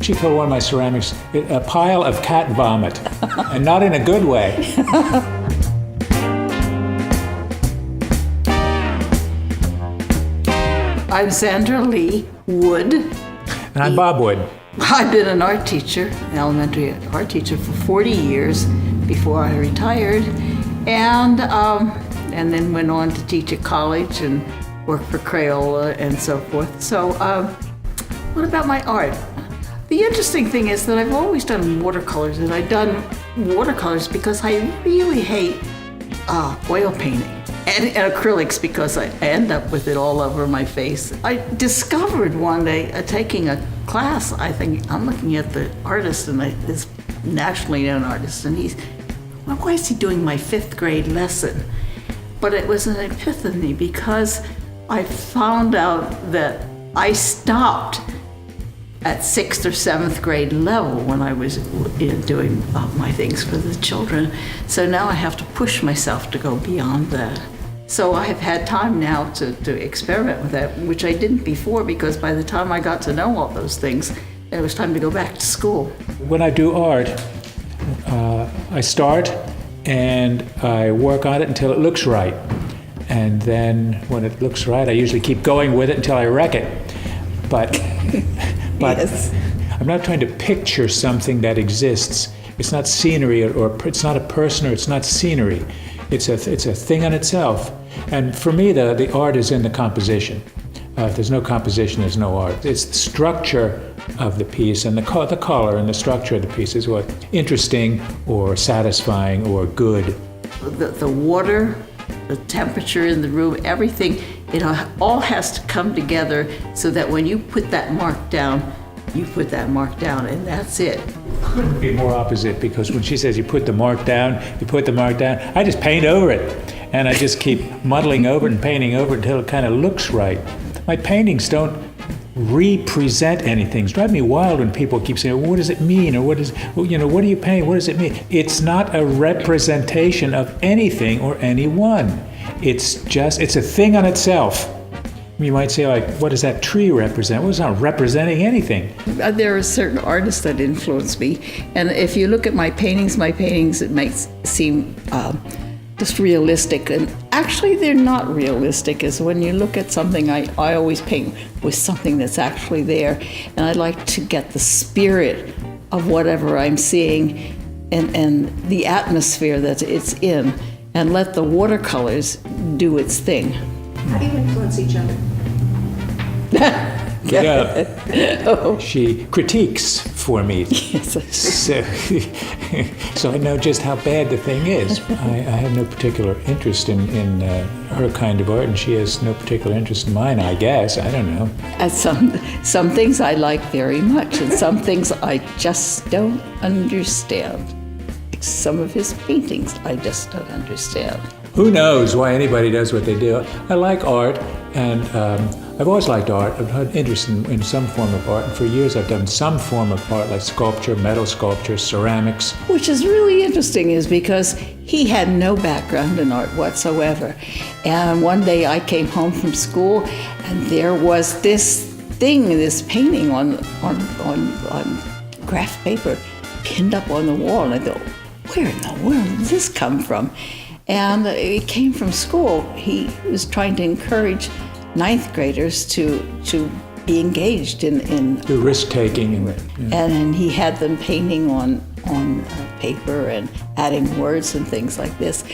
she called one of my ceramics a pile of cat vomit, and not in a good way. I'm Sandra Lee Wood. And I'm Bob Wood. I've been an art teacher, an elementary art teacher for 40 years before I retired, and then went on to teach at college and work for Crayola and so forth. So what about my art? The interesting thing is that I've always done watercolors, and I've done watercolors because I really hate oil painting and acrylics because I end up with it all over my face. I discovered one day taking a class, I think, I'm looking at the artist, and this nationally known artist, and why is he doing my 5th grade lesson? But it was an epiphany because I found out that I stopped at 6th or 7th grade level when I was doing my things for the children. So now I have to push myself to go beyond that. So I have had time now to experiment with that, which I didn't before, because by the time I got to know all those things, it was time to go back to school. When I do art, I start and I work on it until it looks right. And then when it looks right, I usually keep going with it until I wreck it. But Yes. I'm not trying to picture something that exists. It's not scenery, or it's not a person, or it's not scenery. It's a thing on itself. And for me, the art is in the composition. If there's no composition, there's no art. It's the structure of the piece, and the color and the structure of the piece is what's interesting or satisfying or good. The water, the temperature in the room, everything, it all has to come together so that when you put that mark down, you put that mark down, and that's it. Couldn't be more opposite, because when she says you put the mark down, I just paint over it. And I just keep muddling over it and painting over it until it kind of looks right. My paintings don't represent anything. It's driving me wild when people keep saying, well, what does it mean? Or what do you paint? What does it mean? It's not a representation of anything or anyone. It's a thing on itself. You might say, like, what does that tree represent? Well, it's not representing anything. There are certain artists that influence me. And if you look at my paintings, it makes seem just realistic. And actually, they're not realistic. Is when you look at something, I always paint with something that's actually there. And I like to get the spirit of whatever I'm seeing and the atmosphere that it's in, and let the watercolors do its thing. How do you influence each other? She critiques for me. So I know just how bad the thing is. I have no particular interest in her kind of art, and she has no particular interest in mine, I guess. I don't know. And some things I like very much, and some things I just don't understand. Some of his paintings I just don't understand. Who knows why anybody does what they do? I like art, and I've always liked art. I've had interest in some form of art, and for years I've done some form of art, like sculpture, metal sculpture, ceramics. Which is really interesting, is because he had no background in art whatsoever. And one day I came home from school, and there was this painting on graph paper pinned up on the wall, and I thought, where in the world did this come from? And it came from school. He was trying to encourage 9th graders to be engaged in The risk-taking. and he had them painting on paper and adding words and things like this.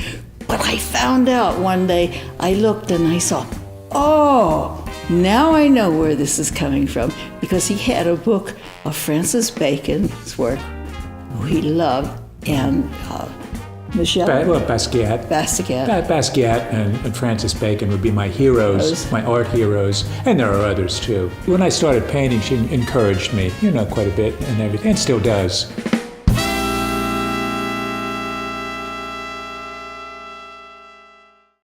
But I found out one day, I looked and I saw, oh, now I know where this is coming from, because he had a book of Francis Bacon's work, who he loved, and Basquiat. Basquiat and Francis Bacon would be my heroes, my art heroes, and there are others too. When I started painting, she encouraged me, quite a bit and everything, and still does.